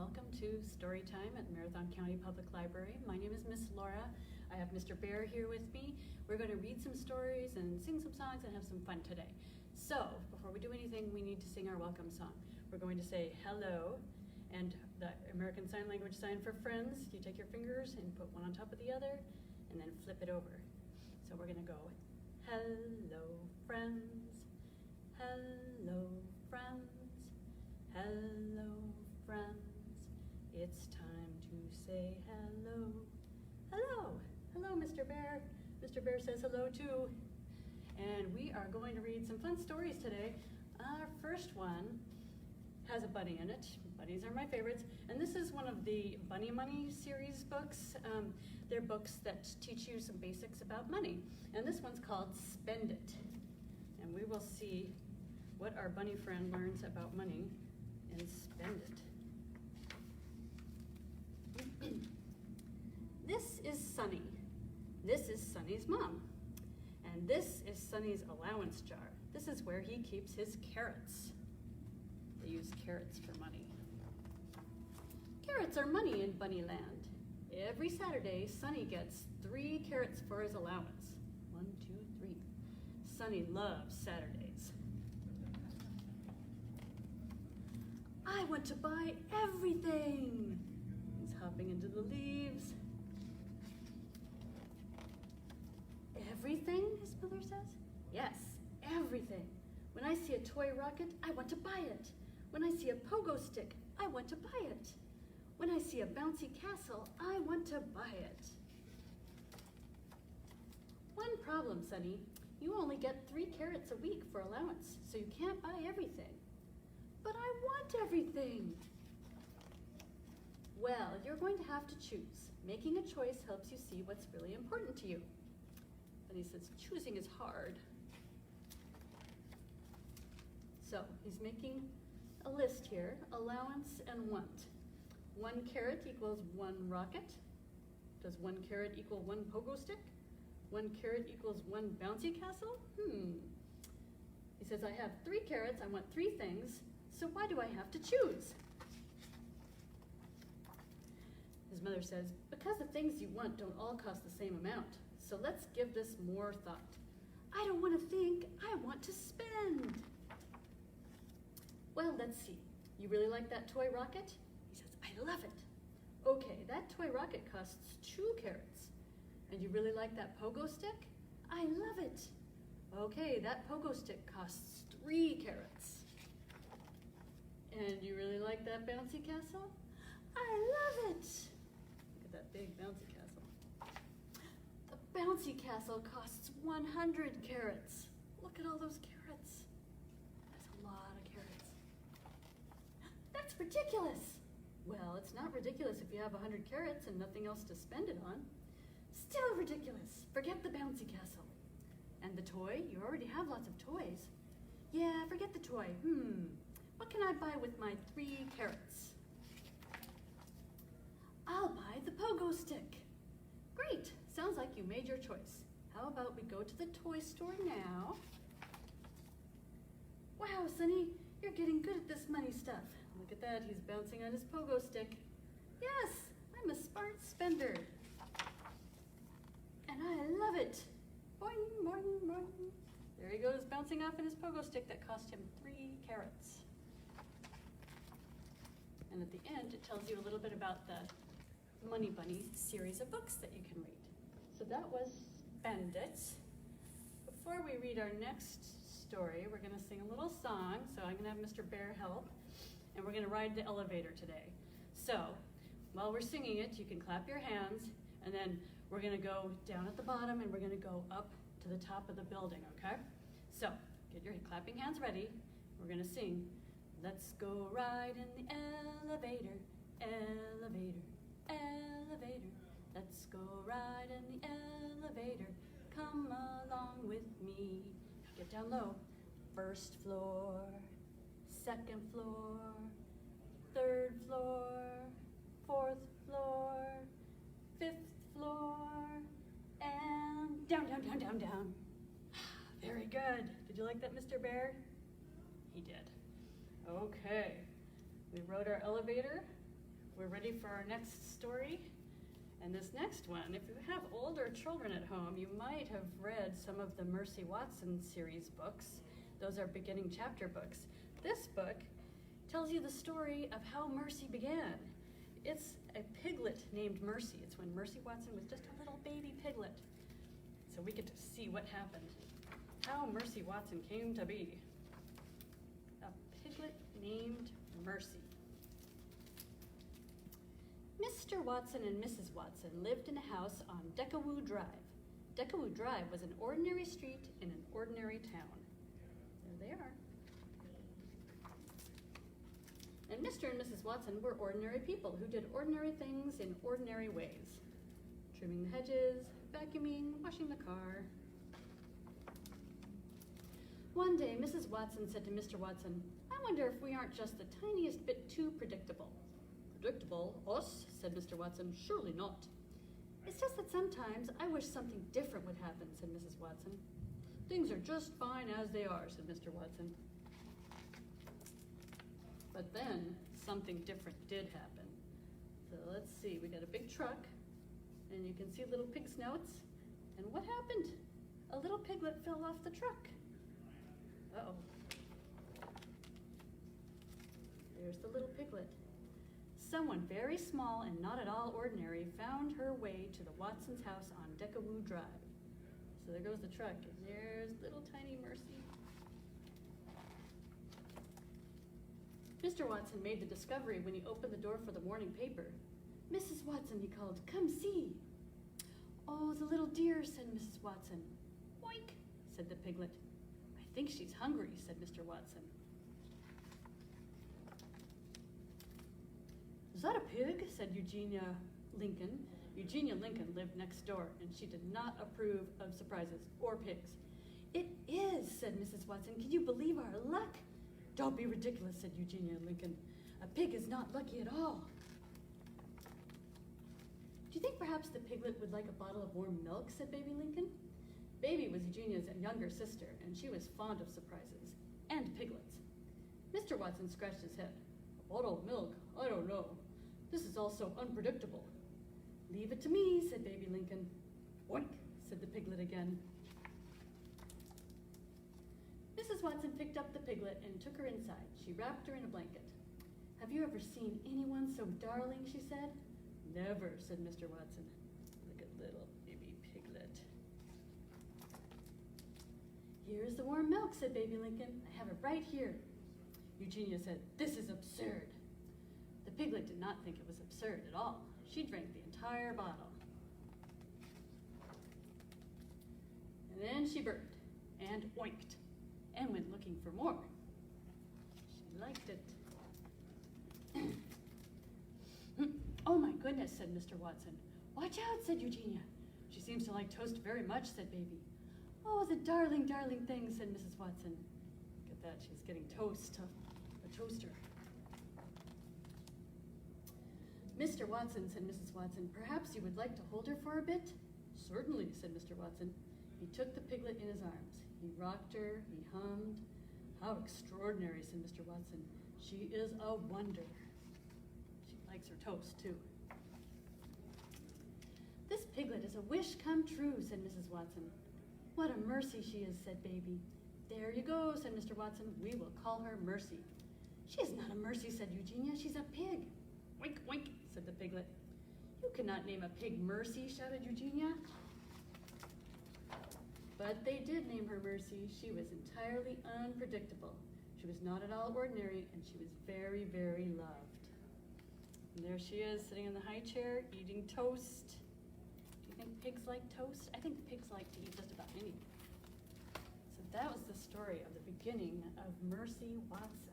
welcome to Story Time at Marathon County Public Library. My name is Miss Laura. I have Mr. Bear here with me. We're going to read some stories and sing some songs and have some fun today. So, before we do anything, we need to sing our welcome song. We're going to say hello, and the American Sign Language sign for friends. You take your fingers and put one on top of the other, and then flip it over. So we're going to go, hello, friends. Hello, friends. Hello, friends. It's time to say hello. Hello. Hello, Mr. Bear. Mr. Bear says hello too. And we are going to read some fun stories today. Our first one has a bunny in it. Bunnies are my favorites. And this is one of the Bunny Money series books. They're books that teach you some basics about money. And this one's called Spend It. And we will see what our bunny friend learns about money and Spend It. This is Sonny. This is Sonny's mom. And this is Sonny's allowance jar. This is where he keeps his carrots. They use carrots for money. Carrots are money in Bunnyland. Every Saturday, Sonny gets 3 carrots for his allowance. 1, 2, 3. Sonny loves Saturdays. I want to buy everything. He's hopping into the leaves. Everything, his mother says? Yes, everything. When I see a toy rocket, I want to buy it. When I see a pogo stick, I want to buy it. When I see a bouncy castle, I want to buy it. One problem, Sonny. You only get 3 carrots a week for allowance, so you can't buy everything. But I want everything. Well, you're going to have to choose. Making a choice helps you see what's really important to you. And he says, choosing is hard. So he's making a list here, allowance and want. 1 carrot equals 1 rocket. Does 1 carrot equal 1 pogo stick? 1 carrot equals 1 bouncy castle? He says, I have 3 carrots, I want 3 things, so why do I have to choose? His mother says, because the things you want don't all cost the same amount, so let's give this more thought. I don't want to think, I want to spend. Well, let's see. You really like that toy rocket? He says, I love it. Okay, that toy rocket costs 2 carrots. And you really like that pogo stick? I love it. Okay, that pogo stick costs 3 carrots. And you really like that bouncy castle? I love it. Look at that big bouncy castle. The bouncy castle costs 100 carrots. Look at all those carrots. That's a lot of carrots. That's ridiculous. Well, it's not ridiculous if you have 100 carrots and nothing else to spend it on. Still ridiculous. Forget the bouncy castle. And the toy? You already have lots of toys. Yeah, forget the toy. What can I buy with my 3 carrots? I'll buy the pogo stick. Great. Sounds like you made your choice. How about we go to the toy store now? Wow, Sonny, you're getting good at this money stuff. Look at that, he's bouncing on his pogo stick. Yes, I'm a smart spender. And I love it. Boing, boing, boing. There he goes, bouncing off in his pogo stick that cost him 3 carrots. And at the end, it tells you a little bit about the Money Bunny series of books that you can read. So that was Spend It. Before we read our next story, we're gonna sing a little song. So I'm gonna have Mr. Bear help, and we're gonna ride the elevator today. So while we're singing it, you can clap your hands, and then we're gonna go down at the bottom and we're gonna go up to the top of the building, okay? So get your clapping hands ready. We're gonna sing, let's go ride in the elevator, elevator, elevator. Let's go ride in the elevator, come along with me. Get down low. 1st floor, 2nd floor, 3rd floor, 4th floor, 5th floor, and down, down, down, down, down. Very good. Did you like that, Mr. Bear? He did. Okay. We rode our elevator. we're ready for our next story. And this next one, if you have older children at home, you might have read some of the Mercy Watson series books. Those are beginning chapter books. This book tells you the story of how Mercy began. It's a piglet named Mercy. It's when Mercy Watson was just a little baby piglet. So we get to see what happened, how Mercy Watson came to be. A piglet named Mercy. Mr. Watson and Mrs. Watson lived in a house on Deckawoo Drive. Deckawoo Drive was an ordinary street in an ordinary town. There they are. And Mr. and Mrs. Watson were ordinary people who did ordinary things in ordinary ways. Trimming the hedges, vacuuming, washing the car. One day, Mrs. Watson said to Mr. Watson, "I wonder if we aren't just the tiniest bit too predictable." "Predictable? Us?" said Mr. Watson. "Surely not." "It's just that sometimes I wish something different would happen," said Mrs. Watson. "Things are just fine as they are," said Mr. Watson. But then something different did happen. So let's see, we got a big truck, and you can see little pig snouts. And what happened? A little piglet fell off the truck. Uh-oh. There's the little piglet. Someone very small and not at all ordinary found her way to the Watson's house on Deckawoo Drive. So there goes the truck, and there's little tiny Mercy. Mr. Watson made the discovery when he opened the door for the morning paper. "Mrs. Watson," he called, "come see." "Oh, the little dear," said Mrs. Watson. "Oink," said the piglet. "I think she's hungry," said Mr. Watson. "Is that a pig?" said Eugenia Lincoln. Eugenia Lincoln lived next door, and she did not approve of surprises or pigs. "It is," said Mrs. Watson. "Can you believe our luck?" "Don't be ridiculous," said Eugenia Lincoln. "A pig is not lucky at all." "Do you think perhaps the piglet would like a bottle of warm milk?" said Baby Lincoln. Baby was Eugenia's younger sister, and she was fond of surprises and piglets. Mr. Watson scratched his head. "A bottle of milk? I don't know. This is all so unpredictable." "Leave it to me," said Baby Lincoln. "Oink," said the piglet again. Mrs. Watson picked up the piglet and took her inside. She wrapped her in a blanket. "Have you ever seen anyone so darling?" she said. "Never," said Mr. Watson. "Look at little baby piglet." "Here's the warm milk," said Baby Lincoln. "I have it right here." Eugenia said, "This is absurd." The piglet did not think it was absurd at all. She drank the entire bottle. And then she burped and oinked and went looking for more. She liked it. "Oh my goodness," said Mr. Watson. "Watch out," said Eugenia. "She seems to like toast very much," said Baby. "Oh, the darling, darling thing," said Mrs. Watson. Look at that, she's getting toast, a toaster. "Mr. Watson," said Mrs. Watson, "perhaps you would like to hold her for a bit?" "Certainly," said Mr. Watson. He took the piglet in his arms. He rocked her, he hummed. "How extraordinary," said Mr. Watson. "She is a wonder." She likes her toast, too. "This piglet is a wish come true," said Mrs. Watson. "What a mercy she is," said Baby. "There you go," said Mr. Watson. "We will call her Mercy." "She is not a mercy," said Eugenia. "She's a pig." "Oink, oink," said the piglet. "You cannot name a pig Mercy," shouted Eugenia. But they did name her Mercy. She was entirely unpredictable. She was not at all ordinary, and she was very, very loved. And there she is, sitting in the high chair, eating toast. Do you think pigs like toast? I think pigs like to eat just about anything. So that was the story of the beginning of Mercy Watson.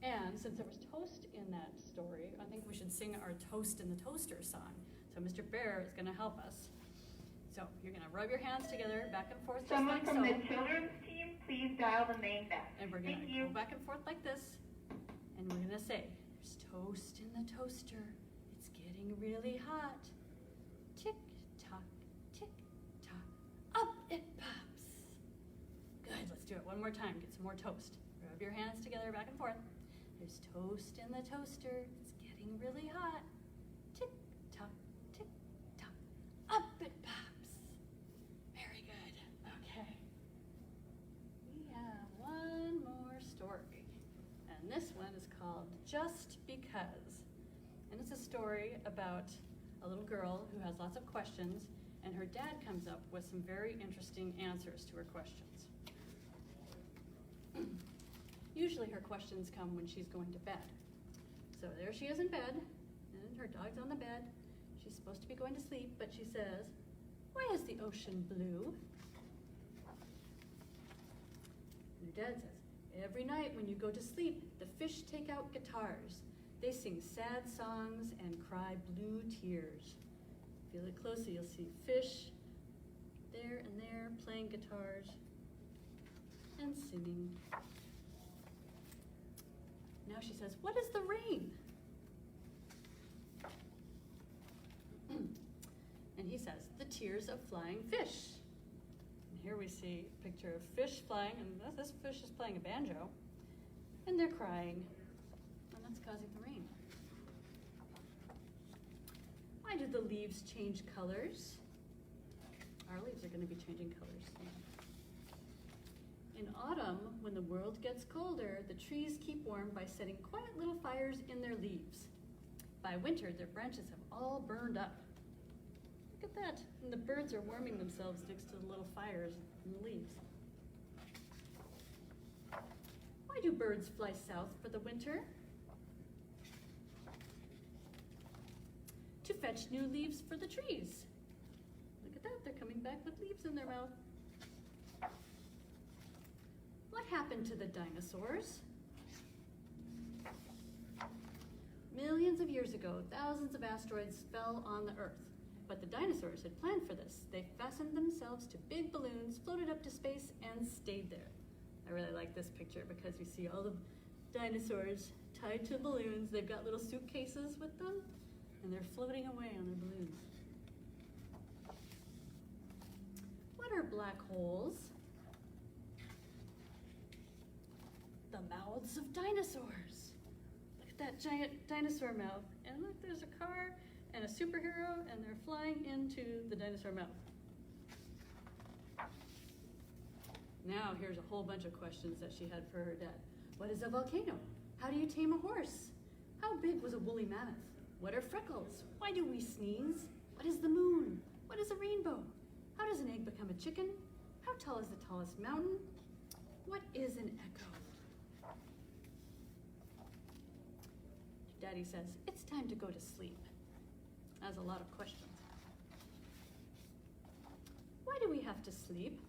And since there was toast in that story, I think we should sing our Toast in the Toaster song. So Mr. Bear is going to help us. So you're going to rub your hands together, back and forth, just Someone like from so. the children's team, please dial the main back. And we're going Thank to you. go back and forth like this. And we're going to say, "There's toast in the toaster. It's getting really hot. Tick tock, tick tock. Up it pops." Good. Let's do it one more time. Get some more toast. Rub your hands together, back and forth. "There's toast in the toaster. It's getting getting really hot. Tick tock, tick tock, up it pops. Very good. Okay. We have one more story, and this one is called Just Because. And it's a story about a little girl who has lots of questions, and her dad comes up with some very interesting answers to her questions. Usually her questions come when she's going to bed. So there she is in bed, and her dog's on the bed. She's supposed to be going to sleep, but she says, "Why is the ocean blue?" And her dad says, "Every night when you go to sleep, the fish take out guitars. They sing sad songs and cry blue tears." If you look closely, you'll see fish there and there playing guitars and singing. Now she says, "What is the rain?" And he says, "The tears of flying fish." And here we see a picture of fish flying, and this fish is playing a banjo, and they're crying, and that's causing the rain. Why do the leaves change colors? Our leaves are going to be changing colors soon. In autumn, when the world gets colder, the trees keep warm by setting quiet little fires in their leaves. By winter, their branches have all burned up. Look at that. And the birds are warming themselves next to the little fires in the leaves. Why do birds fly south for the winter? To fetch new leaves for the trees. Look at that, they're coming back with leaves in their mouth. What happened to the dinosaurs? Millions of years ago, thousands of asteroids fell on the Earth. But the dinosaurs had planned for this. They fastened themselves to big balloons, floated up to space, and stayed there. I really like this picture because you see all the dinosaurs tied to balloons. They've got little suitcases with them, and they're floating away on their balloons. What are black holes? The mouths of dinosaurs. Look at that giant dinosaur mouth. And look, there's a car and a superhero, and they're flying into the dinosaur mouth. Now here's a whole bunch of questions that she had for her dad. What is a volcano? How do you tame a horse? How big was a woolly mammoth? What are freckles? Why do we sneeze? What is the moon? What is a rainbow? How does an egg become a chicken? How tall is the tallest mountain? What is an echo? Daddy says, it's time to go to sleep. That's a lot of questions. Why do we have to sleep?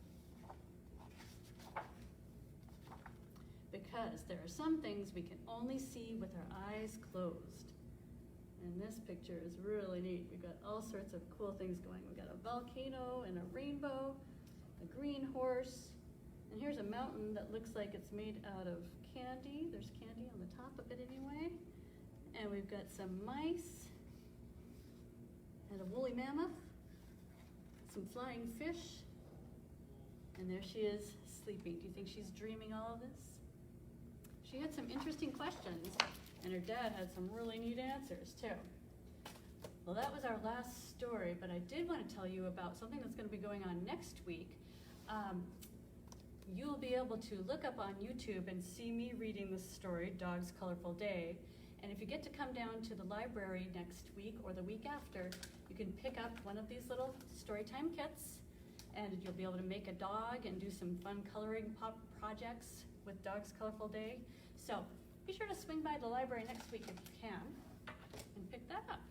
Because there are some things we can only see with our eyes closed. And this picture is really neat. We've got all sorts of cool things going. We've got a volcano and a rainbow, a green horse, and here's a mountain that looks like it's made out of candy. There's candy on the top of it anyway. And we've got some mice, and a woolly mammoth, some flying fish, and there she is sleeping. Do you think she's dreaming all of this? She had some interesting questions, and her dad had some really neat answers too. Well, that was our last story, but I did want to tell you about something that's going to be going on next week. You'll be able to look up on YouTube and see me reading this story, Dog's Colorful Day. And if you get to come down to the library next week or the week after, you can pick up one of these little storytime kits, and you'll be able to make a dog and do some fun coloring pop projects with Dog's Colorful Day. So be sure to swing by the library next week if you can and pick that up.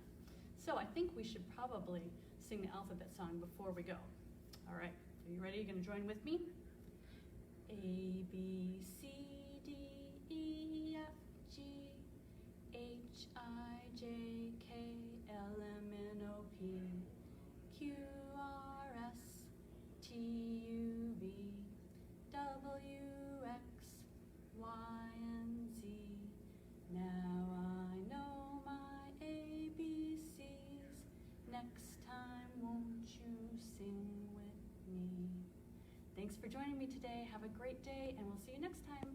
So I think we should probably sing the alphabet song before we go. All right, are you ready? You gonna join with me? A, B, C, D, E, F, G, H, I, J, K, L, M, N, O, P, Q, R, S, T, U, V, W, X, Y, and Z. Now I know my ABCs. Next time, won't you sing with me? Thanks for joining me today. Have a great day, and we'll see you next time.